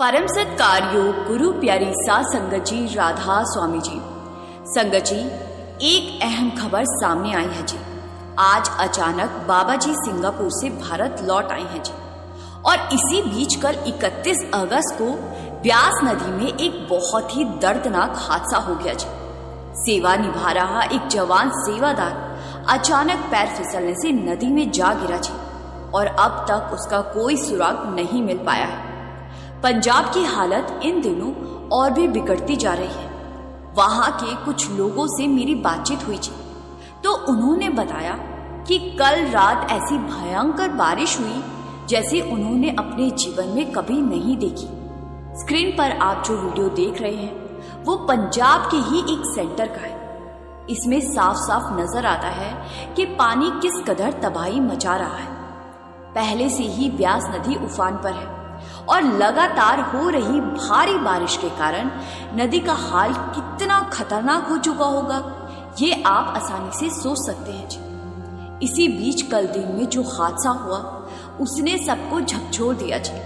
परम सत्कार योग गुरु प्यारी सा संगत जी राधा स्वामी जी। संगत जी, एक अहम खबर सामने आई है जी। आज अचानक बाबा जी सिंगापुर से भारत लौट आए हैं जी। और इसी बीच कल 31 अगस्त को ब्यास नदी में एक बहुत ही दर्दनाक हादसा हो गया जी। सेवा निभा रहा एक जवान सेवादार अचानक पैर फिसलने से नदी में जा गिरा जी। और अब तक उसका कोई सुराग नहीं मिल पाया है। पंजाब की हालत इन दिनों और भी बिगड़ती जा रही है। वहां के कुछ लोगों से मेरी बातचीत हुई जी, तो उन्होंने बताया कि कल रात ऐसी भयंकर बारिश हुई जैसे उन्होंने अपने जीवन में कभी नहीं देखी। स्क्रीन पर आप जो वीडियो देख रहे हैं वो पंजाब के ही एक सेंटर का है। इसमें साफ साफ नजर आता है कि पानी किस कदर तबाही मचा रहा है। पहले से ही ब्यास नदी उफान पर है और लगातार हो रही भारी बारिश के कारण नदी का हाल कितना खतरनाक हो चुका होगा ये आप आसानी से सोच सकते हैं जी। इसी बीच कल दिन में जो हादसा हुआ उसने सबको झकझोर दिया जी।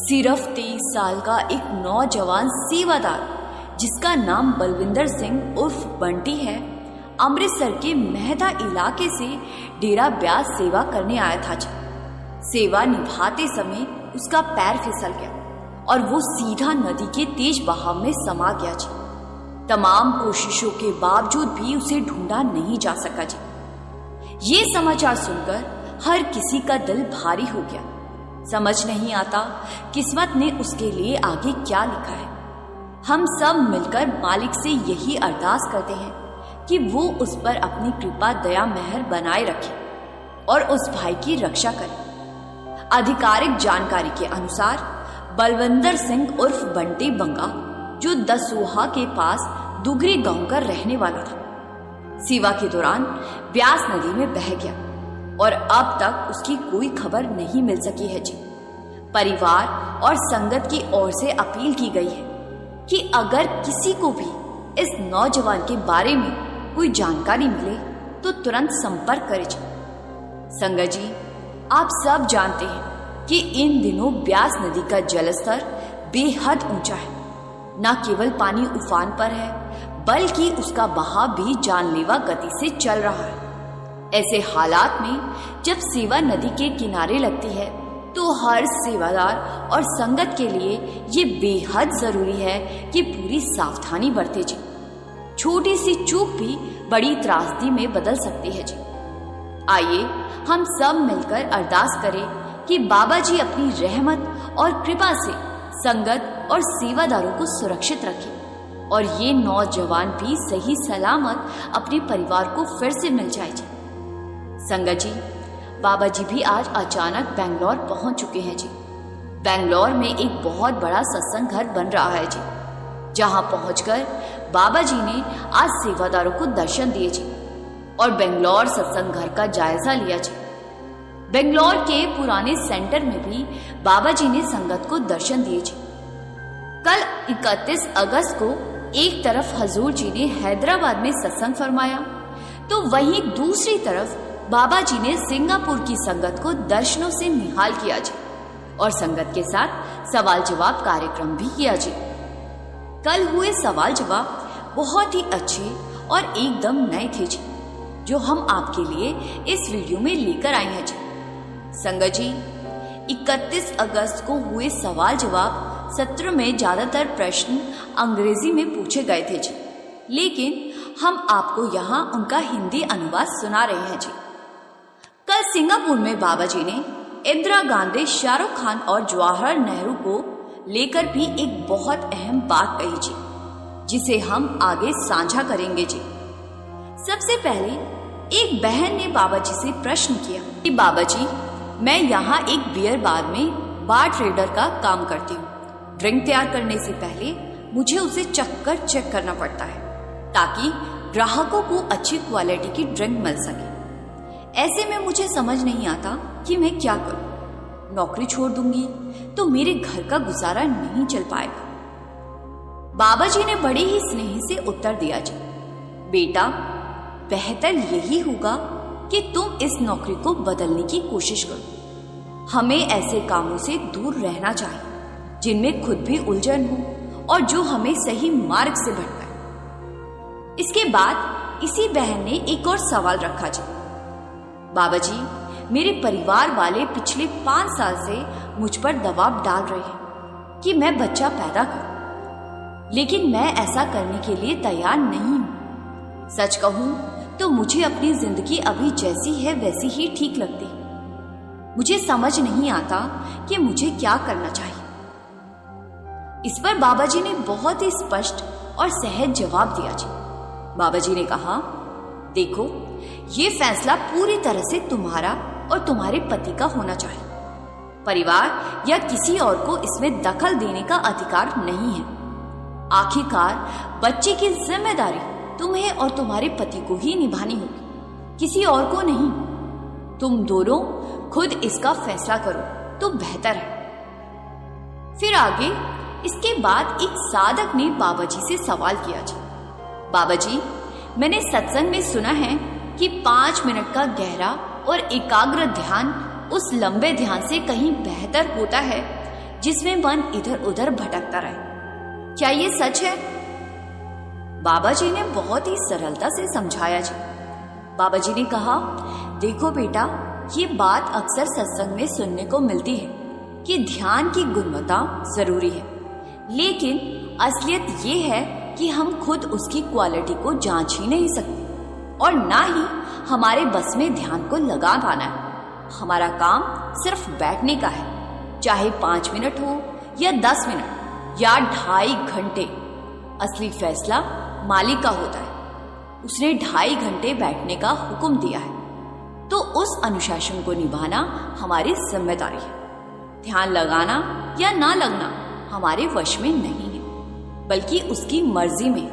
सिर्फ 23 साल का एक नौजवान सेवादार जिसका नाम बलविंदर सिंह उर्फ बंटी है, अमृतसर के मेहता इलाके से डेरा ब्यास सेवा करने आया था जी। सेवा निभाते समय उसका पैर फिसल गया और वो सीधा नदी के तेज बहाव में समा गया जी। तमाम कोशिशों के बावजूद भी उसे ढूंढा नहीं जा सका जी। ये समाचार सुनकर हर किसी का दिल भारी हो गया। समझ नहीं आता किस्मत ने उसके लिए आगे क्या लिखा है। हम सब मिलकर मालिक से यही अरदास करते हैं कि वो उस पर अपनी कृपा दया मेहर बनाए रखे और उस भाई की रक्षा करे। आधिकारिक जानकारी के अनुसार बलविंदर सिंह उर्फ बंटी बंगा, जो दसोहा के पास दुगरी गांव का रहने वाला था, सेवा के दौरान ब्यास नदी में बह गया और अब तक उसकी कोई खबर नहीं मिल सकी है जी। परिवार और संगत की ओर से अपील की गई है कि अगर किसी को भी इस नौजवान के बारे में कोई जानकारी मिले तो तुरंत संपर्क करें जी। संगत जी, आप सब जानते हैं कि इन दिनों ब्यास नदी का जलस्तर बेहद ऊंचा है। न केवल पानी उफान पर है बल्कि उसका बहाव भी जानलेवा गति से चल रहा है। ऐसे हालात में जब सेवा नदी के किनारे लगती है तो हर सेवादार और संगत के लिए ये बेहद जरूरी है कि पूरी सावधानी बरते जी। छोटी सी चूक भी बड़ी त्रासदी में बदल सकती है जी। आइए हम सब मिलकर अरदास करें कि बाबा जी अपनी रहमत और कृपा से संगत और सेवादारों को सुरक्षित रखें और ये नौजवान भी सही सलामत अपने परिवार को फिर से मिल जाए जी। संगत जी, बाबा जी भी आज अचानक बेंगलोर पहुंच चुके हैं जी। बेंगलोर में एक बहुत बड़ा सत्संग घर बन रहा है जी, जहां पहुंचकर बाबा जी ने आज सेवादारों को दर्शन दिए जी और बेंगलोर सत्संग घर का जायजा लिया जी। बेंगलोर के पुराने सेंटर में भी बाबा जी ने संगत को दर्शन दिए जी। कल 31 अगस्त को एक तरफ हजूर जी ने हैदराबाद में सत्संग फरमाया तो वहीं दूसरी तरफ बाबा जी ने सिंगापुर की संगत को दर्शनों से निहाल किया जी और संगत के साथ सवाल जवाब कार्यक्रम भी किया जी। कल हुए सवाल जवाब बहुत ही अच्छे और एकदम नए थे जी, जो हम आपके लिए इस वीडियो में लेकर आए हैं जी। संगत जी, 31 अगस्त को हुए सवाल जवाब सत्र में ज्यादातर प्रश्न अंग्रेजी में पूछे गए थे जी, लेकिन हम आपको यहाँ उनका हिंदी अनुवाद सुना रहे हैं जी। कल सिंगापुर में बाबा जी ने इंदिरा गांधी, शाहरुख खान और जवाहरलाल नेहरू को लेकर भी एक बहुत अहम बात कही जी, जिसे हम आगे साझा करेंगे जी। सबसे पहले एक बहन ने बाबा जी से प्रश्न किया कि बाबा जी, मैं यहाँ एक बियर बार में बार ट्रेडर का काम करती हूँ। ड्रिंक तैयार करने से पहले मुझे उसे चेक करना पड़ता है ताकि ग्राहकों को अच्छी क्वालिटी की ड्रिंक मिल सके। ऐसे में मुझे समझ नहीं आता कि मैं क्या करूँ। नौकरी छोड़ दूंगी तो मेरे घर का गुजारा नहीं चल पाएगा। बाबा जी ने बड़े ही स्नेह से उत्तर दिया जी, बेटा, बेहतर यही होगा कि तुम इस नौकरी को बदलने की कोशिश करो। हमें ऐसे कामों से दूर रहना चाहिए। जिनमें खुद भी उलझन हो और जो हमें सही मार्ग से भटकाए। इसके बाद इसी बहन ने एक और सवाल रखा जी, बाबा जी, मेरे परिवार वाले पिछले 5 साल से मुझ पर दबाव डाल रहे हैं कि मैं बच्चा पैदा करूं, लेकिन मैं ऐसा करने के लिए तैयार नहीं हूं। सच कहूं तो मुझे अपनी जिंदगी अभी जैसी है वैसी ही ठीक लगती है। मुझे समझ नहीं आता कि मुझे क्या करना चाहिए। इस पर बाबा जी ने बहुत ही स्पष्ट और सहज जवाब दिया जी। बाबा जी ने कहा, देखो, ये फैसला पूरी तरह से तुम्हारा और तुम्हारे पति का होना चाहिए। परिवार या किसी और को इसमें दखल देने का अधिकार नहीं है। आखिरकार बच्चे की जिम्मेदारी तुम्हें और तुम्हारे पति को ही निभानी होगी, किसी और को नहीं। तुम दोनों खुद इसका फैसला करो तो बेहतर है। फिर आगे इसके बाद एक साधक ने बाबा जी से सवाल किया जी, बाबा जी, मैंने सत्संग में सुना है कि 5 मिनट का गहरा और एकाग्र ध्यान उस लंबे ध्यान से कहीं बेहतर होता है जिसमें मन इधर उधर भटकता रहे। क्या ये सच है? बाबा जी ने बहुत ही सरलता से समझाया जी। बाबा जी ने कहा, देखो बेटा, ये बात अक्सर सत्संग में सुनने को मिलती है कि ध्यान की गुणवत्ता जरूरी है, लेकिन असलियत ये है कि हम खुद उसकी क्वालिटी को जांच ही नहीं सकते और ना ही हमारे बस में ध्यान को लगा पाना है। हमारा काम सिर्फ बैठने का है, चाहे 5 मिनट हो या 10 मिनट या 2.5 घंटे। असली फैसला मालिक का होता है। उसने 2.5 घंटे बैठने का हुक्म दिया है, तो उस अनुशासन को निभाना हमारी जिम्मेदारी है। ध्यान लगाना या ना लगना हमारे वश में नहीं है, बल्कि उसकी मर्जी में।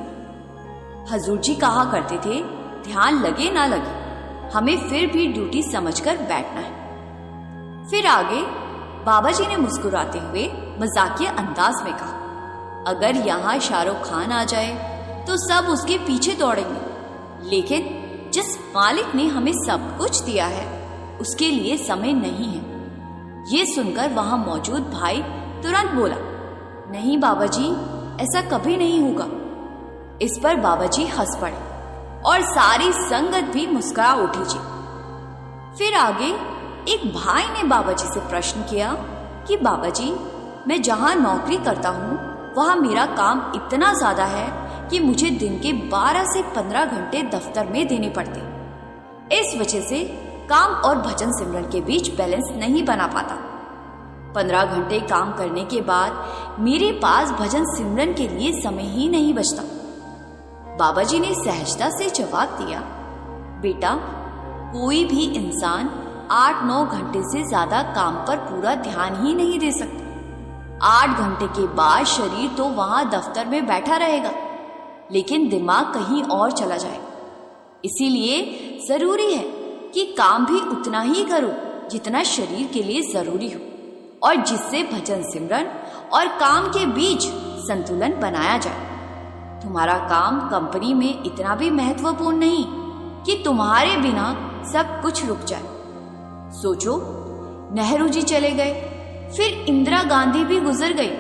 हजूर जी कहा करते थे, ध्यान लगे ना लगे, हमें फिर भी ड्यूटी समझकर बैठना है। फिर आगे बाबा जी ने मुस्कुराते हुए मजाकिया अंदाज में कहा, अगर यहाँ शाहरुख खान आ जाए तो सब उसके पीछे दौड़ेंगे, लेकिन जिस मालिक ने हमें सब कुछ दिया है उसके लिए समय नहीं है। ये सुनकर वहां मौजूद भाई तुरंत बोला, नहीं बाबा जी, ऐसा कभी नहीं होगा। इस पर बाबा जी हंस पड़े और सारी संगत भी मुस्कुरा उठी जी। फिर आगे एक भाई ने बाबा जी से प्रश्न किया कि बाबा जी, मैं जहां नौकरी करता हूं वहां मेरा काम इतना ज्यादा है कि मुझे दिन के 12 से 15 घंटे दफ्तर में देने पड़ते। इस वजह से काम और भजन सिमरन के बीच बैलेंस नहीं बना पाता। 15 घंटे काम करने के बाद मेरे पास भजन सिमरन के लिए समय ही नहीं बचता। बाबा जी ने सहजता से जवाब दिया, बेटा, कोई भी इंसान 8-9 घंटे से ज्यादा काम पर पूरा ध्यान ही नहीं दे सकता। 8 घंटे के बाद शरीर तो वहां दफ्तर में बैठा रहेगा, लेकिन दिमाग कहीं और चला जाएगा। इसीलिए जरूरी है कि काम भी उतना ही करो जितना शरीर के लिए जरूरी हो, और जिससे भजन सिमरन और काम के बीच संतुलन बनाया जाए। तुम्हारा काम कंपनी में इतना भी महत्वपूर्ण नहीं कि तुम्हारे बिना सब कुछ रुक जाए। सोचो, नेहरू जी चले गए, फिर इंदिरा गांधी भी गुजर गई,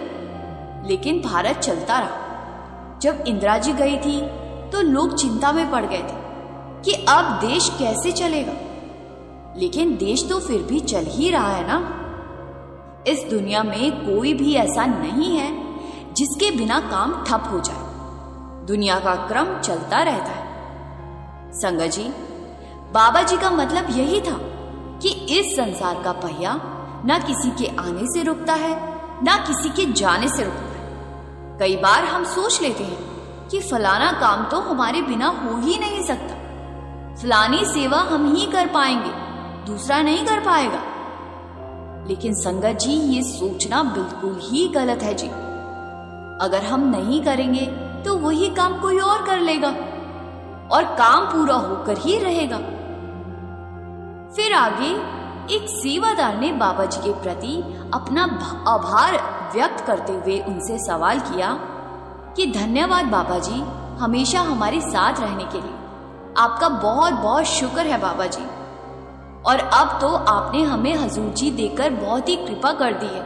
लेकिन भारत चलता रहा। जब इंदिरा जी गई थी तो लोग चिंता में पड़ गए थे कि अब देश कैसे चलेगा, लेकिन देश तो फिर भी चल ही रहा है ना। इस दुनिया में कोई भी ऐसा नहीं है जिसके बिना काम ठप हो जाए। दुनिया का क्रम चलता रहता है। संगत जी, बाबा जी का मतलब यही था कि इस संसार का पहिया ना किसी के आने से रुकता है, ना किसी के जाने से रुकता है। कई बार हम सोच लेते हैं कि फलाना काम तो हमारे बिना हो ही नहीं सकता, फलानी सेवा हम ही कर पाएंगे, दूसरा नहीं कर पाएगा। लेकिन संगत जी, ये सोचना बिल्कुल ही गलत है जी। अगर हम नहीं करेंगे तो वही काम कोई और कर लेगा और काम पूरा होकर ही रहेगा। फिर आगे एक सेवादार ने बाबा जी के प्रति अपना आभार व्यक्त करते हुए उनसे सवाल किया कि धन्यवाद बाबा जी, हमेशा हमारे साथ रहने के लिए। आपका बहुत बहुत शुक्र है बाबा जी, और अब तो आपने हमें हजूर जी देकर बहुत ही कृपा कर दी है।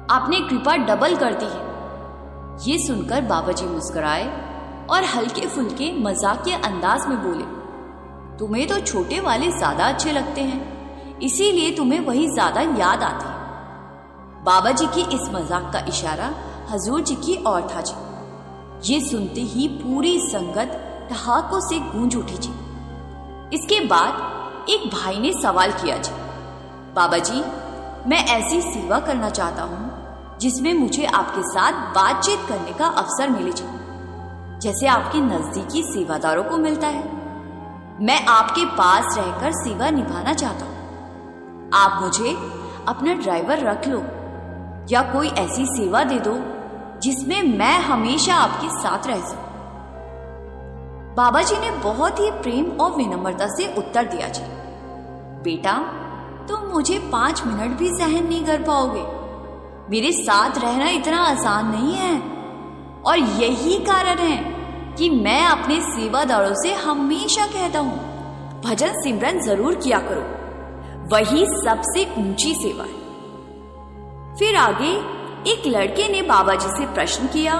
आपने कृपा डबल कर दी है। ये सुनकर बाबा जी मुस्कुराए और हल्के फुल्के मजाकिया अंदाज में बोले, तुम्हें तो छोटे वाले ज्यादा अच्छे लगते हैं, इसीलिए तुम्हें वही ज्यादा याद आते हैं। बाबा जी की इस मजाक का इशारा हजूर जी की ओर था जी। ये सुनते ही पूरी संगत ठहाकों से गूंज उठी जी। इसके बाद एक भाई ने सवाल किया जी, बाबा जी मैं ऐसी सेवा करना चाहता हूँ जिसमें मुझे आपके साथ बातचीत करने का अवसर मिले जी, जैसे आपके नजदीकी सेवादारों को मिलता है। मैं आपके पास रहकर सेवा निभाना चाहता हूँ। आप मुझे अपना ड्राइवर रख लो या कोई ऐसी सेवा दे दो जिसमें मैं हमेशा आपके साथ रह सकूं। बाबा जी ने बहुत ही प्रेम और विनम्रता से उत्तर दिया जी, बेटा तुम मुझे 5 मिनट भी सहन नहीं कर पाओगे। मेरे साथ रहना इतना आसान नहीं है और यही कारण है कि मैं अपने सेवादारों से हमेशा कहता हूं भजन सिमरन जरूर किया करो, वही सबसे ऊंची सेवा है। फिर आगे एक लड़के ने बाबा जी से प्रश्न किया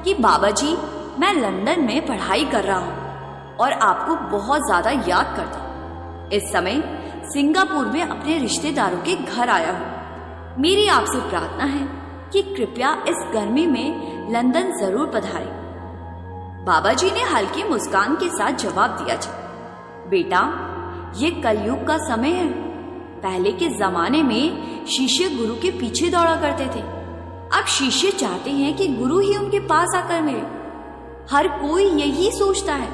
कि बाबा जी मैं लंदन में पढ़ाई कर रहा हूं और आपको बहुत ज्यादा याद करता हूं। इस समय सिंगापुर में अपने रिश्तेदारों के घर आया हूं। मेरी आपसे प्रार्थना है कि कृपया इस गर्मी में लंदन जरूर पधारें। बाबा जी ने हल्की मुस्कान के साथ जवाब दिया जी, बेटा ये कलयुग का समय है। पहले के जमाने में शिष्य गुरु के पीछे दौड़ा करते थे, अब शिष्य चाहते हैं कि गुरु ही उनके पास आकर मिले। हर कोई यही सोचता है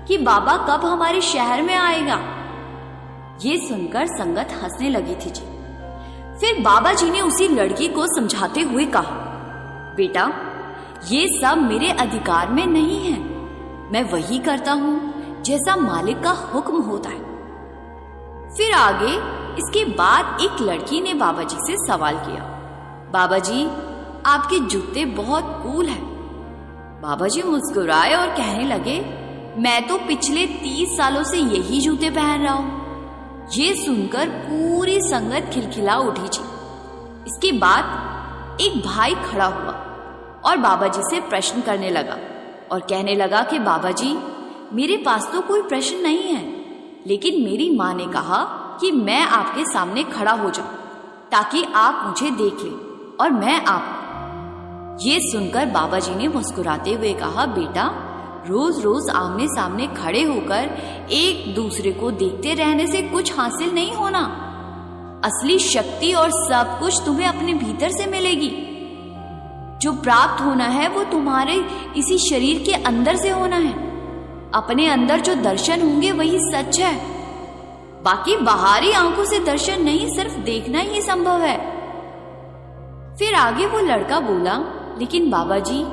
कि बाबा कब हमारे शहर में आएगा। ये सुनकर संगत हंसने लगी थी जी। फिर बाबा जी ने उसी लड़की को समझाते हुए कहा, बेटा ये सब मेरे अधिकार में नहीं है। मैं वही करता हूं जैसा मालिक का हुक्म होता है। फिर आगे इसके बाद एक लड़की ने बाबा जी से सवाल किया, बाबा जी आपके जूते बहुत कूल हैं। बाबा जी मुस्कुराए और कहने लगे, मैं तो पिछले 30 सालों से यही जूते पहन रहा हूं। ये सुनकर पूरी संगत खिलखिला उठी जी। इसके बाद एक भाई खड़ा हुआ और बाबा जी से प्रश्न करने लगा और कहने लगा कि बाबा जी मेरे पास तो कोई प्रश्न नहीं है, लेकिन मेरी माँ ने कहा कि मैं आपके सामने खड़ा हो जाऊं ताकि आप मुझे देख लें और मैं आपको। ये सुनकर बाबा जी ने मुस्कुराते हुए कहा, बेटा रोज रोज आमने सामने खड़े होकर एक दूसरे को देखते रहने से कुछ हासिल नहीं होना। असली शक्ति और सब कुछ तुम्हें अपने भीतर से मिलेगी। जो प्राप्त होना है वो तुम्हारे इसी शरीर के अंदर से होना है। अपने अंदर जो दर्शन होंगे वही सच है। बाकी बाहरी आंखों से दर्शन नहीं, सिर्फ देखना ही संभव है। फिर आगे वो लड़का बोला, लेकिन बाबा जी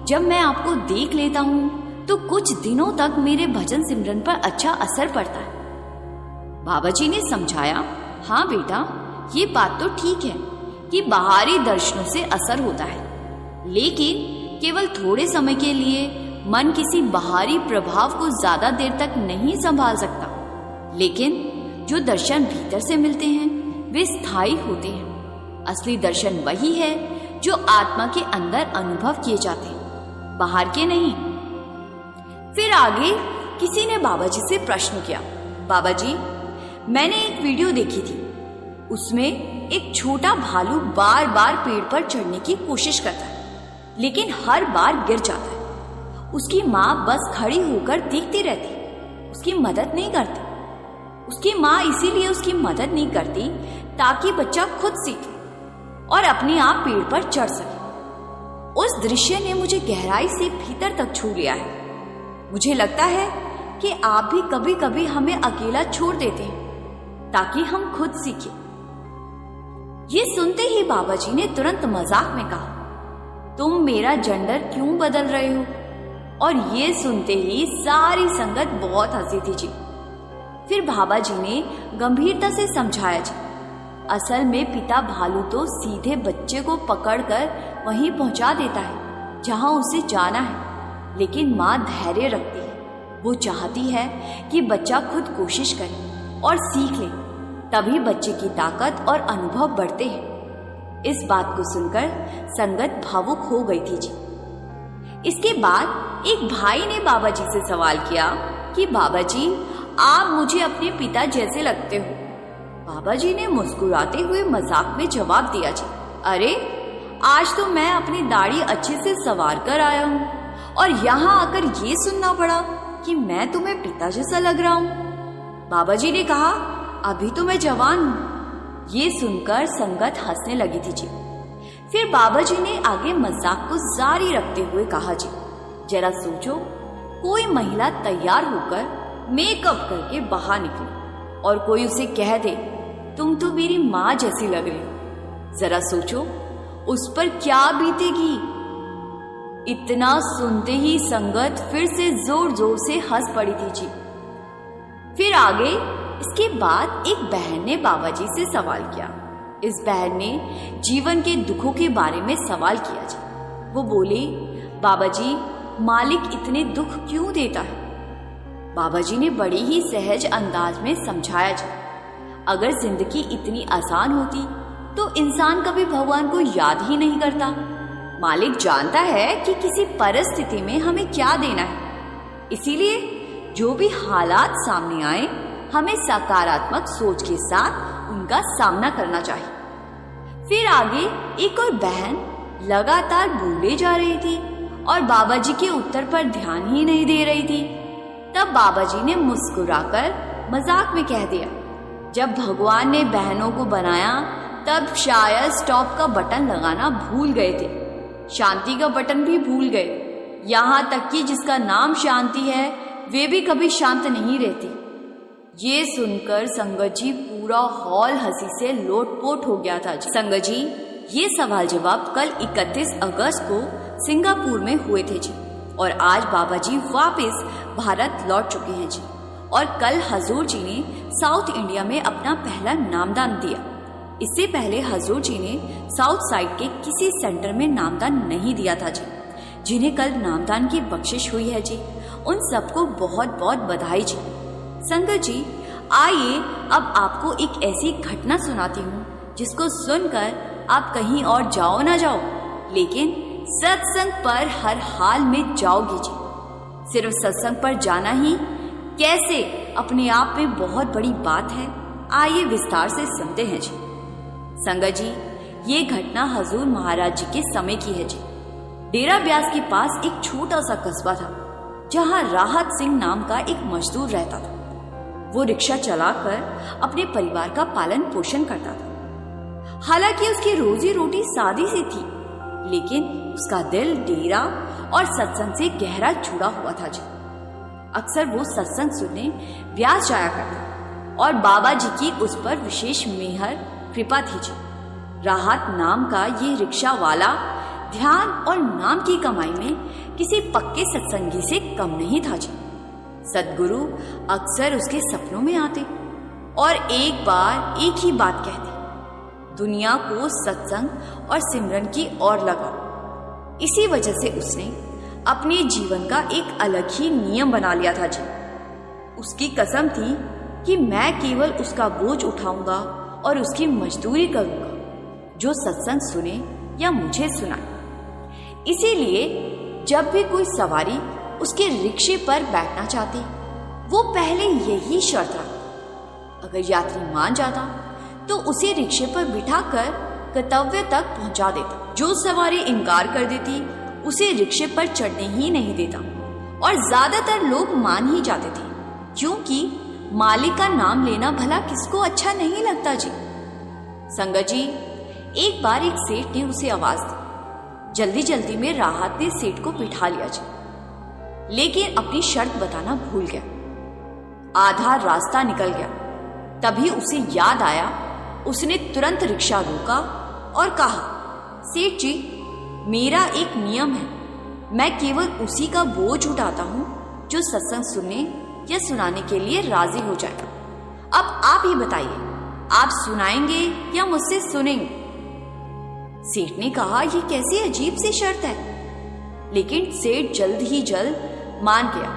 जब मैं आपको देख लेता हूं तो कुछ दिनों तक मेरे भजन सिमरन पर अच्छा असर पड़ता है। बाबा जी ने समझाया, हाँ बेटा ये बात तो ठीक है कि बाहरी दर्शनों से असर होता है, लेकिन केवल थोड़े समय के लिए मन किसी बाहरी प्रभाव को ज्यादा देर तक नहीं संभाल सकता। लेकिन जो दर्शन भीतर से मिलते हैं वे स्थायी होते हैं। असली दर्शन वही है जो आत्मा के अंदर अनुभव किए जाते हैं, बाहर के नहीं। फिर आगे किसी ने बाबा जी से प्रश्न किया, बाबा जी मैंने एक वीडियो देखी थी, उसमें एक छोटा भालू बार बार पेड़ पर चढ़ने की कोशिश करता है लेकिन हर बार गिर जाता है। उसकी माँ बस खड़ी होकर देखती रहती, उसकी मदद नहीं करती। उसकी माँ इसीलिए उसकी मदद नहीं करती ताकि बच्चा खुद सीखे और अपने आप पेड़ पर चढ़ सके। उस दृश्य ने मुझे गहराई से भीतर तक छू लिया है। मुझे लगता है कि आप भी कभी कभी हमें अकेला छोड़ देते हैं ताकि हम खुद सीखें। ये सुनते ही बाबा जी ने तुरंत मजाक में कहा, तुम मेरा जेंडर क्यों बदल रहे हो? और ये सुनते ही सारी संगत बहुत हंसी थी जी। फिर बाबा जी ने गंभीरता से समझाया जी, असल में पिता भालू तो सीधे बच्चे को पकड़कर वहीं पहुंचा देता है जहां उसे जाना है, लेकिन माँ धैर्य रखती है। वो चाहती है कि बच्चा खुद कोशिश करे और सीख ले, तभी बच्चे की ताकत और अनुभव बढ़ते हैं। इस बात को सुनकर संगत भावुक हो गई थी जी। इसके बाद एक भाई ने बाबा जी से सवाल किया कि बाबा जी, आप मुझे अपने पिता जैसे लगते हो। बाबा जी ने मुस्कुराते हुए मजाक में जवाब दिया जी, अरे आज तो मैं अपनी दाढ़ी अच्छे से संवार कर आया हूँ और यहाँ आकर ये सुनना पड़ा कि मैं तुम्हें पिता जैसा लग रहा हूँ। बाबा जी ने कहा, अभी तो मैं जवान हूँ। ये सुनकर संगत हंसने लगी थी जी। फिर बाबा जी ने आगे मजाक को जारी रखते हुए कहा जी, जरा सोचो, कोई महिला तैयार होकर मेकअप करके बाहर निकले और कोई उसे कह दे तुम तो मेरी माँ जैसी लग रही हो। जरा सोचो उस पर क्या बीतेगी। इतना सुनते ही संगत फिर से जोर जोर से हंस पड़ी थी जी। फिर आगे इसके बाद एक बहन ने बाबा जी से सवाल किया। इस बहन ने जीवन के दुखों के बारे में सवाल किया जी। वो बोली, बाबा जी, मालिक इतने दुख क्यों देता है? बाबा जी ने बड़ी ही सहज अंदाज में समझाया जी, अगर जिंदगी इतनी आसान होती तो इंसान कभी भगवान को याद ही नहीं करता। मालिक जानता है कि किसी परिस्थिति में हमें क्या देना है, इसीलिए जो भी हालात सामने आए हमें सकारात्मक सोच के साथ उनका सामना करना चाहिए। फिर आगे एक और बहन लगातार बोले जा रही थी और बाबा जी के उत्तर पर ध्यान ही नहीं दे रही थी। तब बाबा जी ने मुस्कुराकर मजाक में कह दिया, जब भगवान ने बहनों को बनाया तब शायद स्टॉप का बटन लगाना भूल गए थे, शांति का बटन भी भूल गए। यहाँ तक कि जिसका नाम शांति है वे भी कभी शांत नहीं रहती। ये सुनकर संगत जी पूरा हॉल हंसी से लोटपोट हो गया था। संगत जी, ये सवाल जवाब कल 31 अगस्त को सिंगापुर में हुए थे जी और आज बाबा जी वापस भारत लौट चुके हैं जी। और कल हजूर जी ने साउथ इंडिया में अपना पहला नामदान दिया। इससे पहले हजूर जी ने साउथ साइड के किसी सेंटर में नामदान नहीं दिया था जी। जिन्हें कल नामदान की बख्शिश हुई है जी, उन सबको बहुत बहुत बधाई जी। संगत जी, आइए अब आपको एक ऐसी घटना सुनाती हूँ जिसको सुनकर आप कहीं और जाओ ना जाओ, लेकिन सत्संग पर हर हाल में जाओगी जी। सिर्फ सत्संग पर जाना ही कैसे अपने आप में बहुत बड़ी बात है। आइए विस्तार से सुनते हैं जी। संगत जी, ये घटना हजूर महाराज जी के समय की है जी। डेरा ब्यास के पास एक छोटा सा कस्बा था जहाँ राहत सिंह नाम का एक मजदूर रहता था। वो रिक्शा चलाकर अपने परिवार का पालन पोषण करता था। हालांकि उसकी रोजी रोटी सादी सी थी, लेकिन उसका दिल डेरा और सत्संग से गहरा जुड़ा हुआ था जी। अक्सर वो सत्संग सुनने ब्यास जाया करता और बाबा जी की उस पर विशेष मेहर कृपा थी जी। राहत नाम का ये रिक्शा वाला ध्यान और नाम की कमाई में किसी पक्के सत्संगी से कम नहीं था जी। सद्गुरु अक्सर उसके सपनों में आते और एक बार एक ही बात कहते, दुनिया को सत्संग और सिमरन की ओर लगाओ। इसी वजह से उसने अपने जीवन का एक अलग ही नियम बना लिया था जी। उसकी कसम थी कि मैं केवल उसका बोझ उठाऊंगा और उसकी मजदूरी करूंगा जो सत्संग सुने या मुझे सुनाए। इसीलिए जब भी कोई सवारी उसके रिक्शे पर बैठना चाहती, वो पहले यही शर्त रखता, अगर यात्री मान जाता तो उसे रिक्शे पर बिठाकर गंतव्य तक पहुंचा देता। जो सवारी इनकार कर देती उसे रिक्शे पर चढ़ने ही नहीं देता। और ज्यादातर लोग मान ही जाते थे, क्योंकि मालिक का नाम लेना भला किसको अच्छा नहीं लगता जी। संगत जी, एक बार एक सेठ ने उसे आवाज दी। जल्दी जल्दी में राहत ने सेठ को बिठा लिया जी, लेकिन अपनी शर्त बताना भूल गया। आधा रास्ता निकल गया, तभी उसे याद आया। उसने तुरंत रिक्शा रोका और कहा, सेठ जी, मेरा एक नियम है, मैं केवल उसी का बोझ उठाता हूँ जो सत्संग सुनने या सुनाने के लिए राजी हो जाए। अब आप ही बताइए, आप सुनाएंगे या मुझसे सुनेंगे? सेठ ने कहा, ये कैसी अजीब सी शर्त है। लेकिन सेठ जल्द ही जल्द मान गया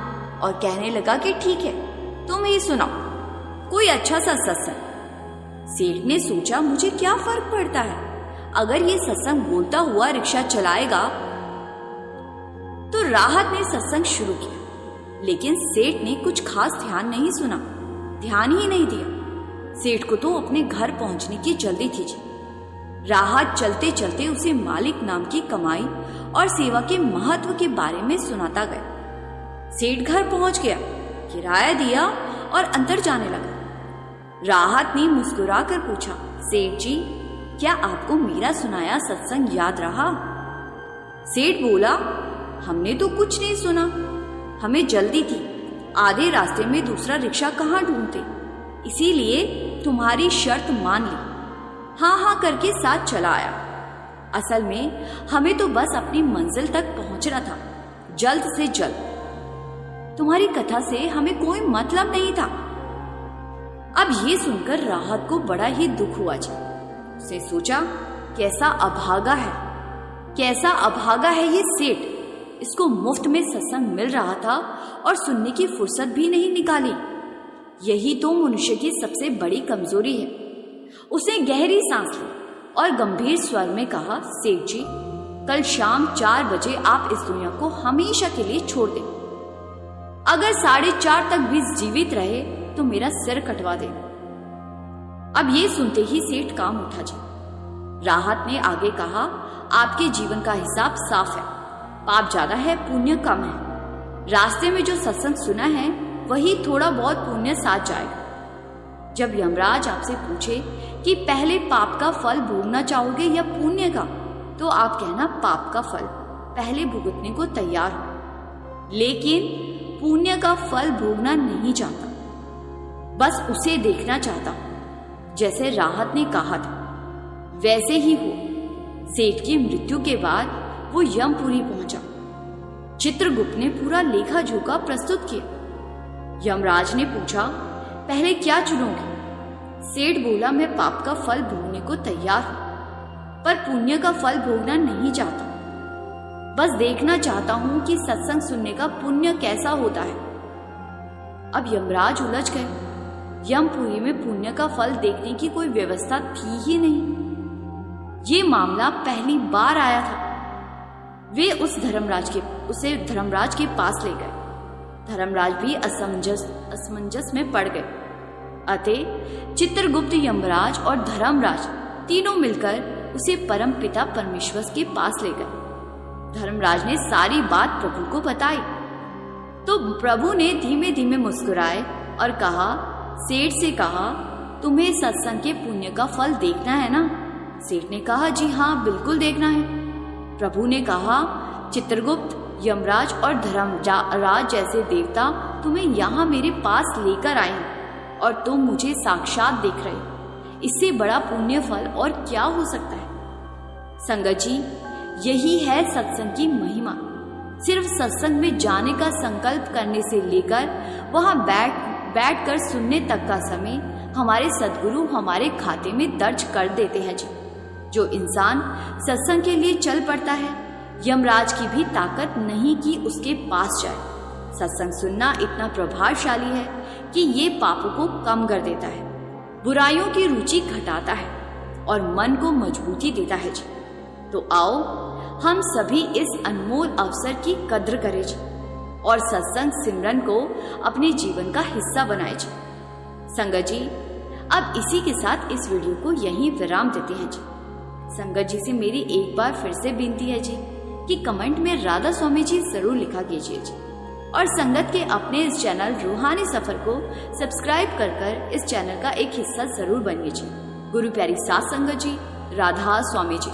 और कहने लगा कि ठीक है, तुम ही सुनाओ कोई अच्छा सा सत्संग। सेठ ने सोचा, मुझे क्या फर्क पड़ता है, अगर ये सत्संग बोलता हुआ रिक्शा चलाएगा। तो राहत ने सत्संग शुरू किया, लेकिन सेठ ने कुछ खास ध्यान ही नहीं दिया। सेठ को तो अपने घर पहुंचने की जल्दी थी जी। राहत चलते चलते उसे मालिक नाम की कमाई और सेवा के महत्व के बारे में सुनाता गया। सेठ घर पहुंच गया, किराया दिया और अंदर जाने लगा। राहत ने मुस्कुराकर पूछा, सेठ जी, क्या आपको मेरा सुनाया सत्संग याद रहा? सेठ बोला, हमने तो कुछ नहीं सुना, हमें जल्दी थी, आधे रास्ते में दूसरा रिक्शा कहाँ ढूंढते, इसीलिए तुम्हारी शर्त मान ली। हाँ करके साथ चला आया। असल में हमें तो बस अपनी मंजिल तक पहुंचना था, जल्द से जल्द। तुम्हारी कथा से हमें कोई मतलब नहीं था। अब ये सुनकर राहत को बड़ा ही दुख हुआ जी। उसे सोचा, कैसा अभागा है ये सेठ। इसको मुफ्त में सत्संग मिल रहा था और सुनने की फुर्सत भी नहीं निकाली। यही तो मनुष्य की सबसे बड़ी कमजोरी है। उसने गहरी सांस ली और गंभीर स्वर में कहा, सेठ जी, कल शाम 4 बजे आप इस दुनिया को हमेशा के लिए छोड़ दें। अगर 4:30 तक भी जीवित रहे तो मेरा सिर कटवा दे। अब ये सुनते ही सेठ काम उठा जी। राहत ने आगे कहा, आपके जीवन का हिसाब साफ है, पाप ज्यादा है, पुण्य कम है। रास्ते में जो सत्संग सुना है वही थोड़ा बहुत पुण्य साथ जाएगा। जब यमराज आपसे पूछे कि पहले पाप का फल भोगना चाहोगे या पुण्य का, तो आप कहना पाप का फल पहले भुगतने को तैयार हो, लेकिन पुण्य का फल भोगना नहीं चाहता, बस उसे देखना चाहता हूं। जैसे राहत ने कहा था वैसे ही हो। सेठ की मृत्यु के बाद वो यमपुरी पहुंचा। चित्रगुप्त ने पूरा लेखा जोखा प्रस्तुत किया। यमराज ने पूछा, पहले क्या चुनोगे? सेठ बोला, मैं पाप का फल भोगने को तैयार हूं, पर पुण्य का फल भोगना नहीं चाहता, बस देखना चाहता हूं कि सत्संग सुनने का पुण्य कैसा होता है। अब यमराज उलझ गए। यमपुरी में पुण्य का फल देखने की कोई व्यवस्था थी ही नहीं। ये मामला पहली बार आया था। वे उसे धर्मराज के पास ले गए। धर्मराज भी असमंजस में पड़ गए। अतः चित्रगुप्त, यमराज और धर्मराज तीनों मिलकर उसे परम पिता परमेश्वर के पास ले गए। धर्मराज ने सारी बात प्रभु को बताई तो प्रभु ने धीमे धीमे मुस्कुराए और कहा, सेठ से कहा, तुम्हें सत्संग के पुण्य का फल देखना है ना? सेठ ने कहा, जी हाँ, बिल्कुल देखना है। प्रभु ने कहा, चित्रगुप्त, यमराज और धर्मराज जैसे देवता तुम्हें यहाँ मेरे पास लेकर आए हैं और तुम मुझे साक्षात देख रहे हो। इससे बड़ा पुण्य फल और क्या हो सकता है? संगत जी, यही है सत्संग की महिमा। सिर्फ सत्संग में जाने का संकल्प करने से लेकर वहां बैठकर सुनने तक का समय हमारे सद्गुरु हमारे खाते में दर्ज कर देते हैं जी। जो इंसान सत्संग के लिए चल पड़ता है, यमराज की भी ताकत नहीं कि उसके पास जाए। सत्संग सुनना इतना प्रभावशाली है कि ये पापों को कम कर देता है, बुराइयों की रुचि घटाता है और मन को मजबूती देता है जी। तो आओ हम सभी इस अनमोल अवसर की कद्र करें जी और सत्संग सिमरन को अपने जीवन का हिस्सा बनाए जी। संगत जी, अब इसी के साथ इस वीडियो को यहीं विराम देते हैं जी। संगत जी से मेरी एक बार फिर से विनती है जी कि कमेंट में राधा स्वामी जी जरूर लिखा कीजिए जी और संगत के अपने इस चैनल रूहानी सफर को सब्सक्राइब कर इस चैनल का एक हिस्सा जरूर बनिए जी। गुरु प्यारी सात संगत जी, राधा स्वामी जी।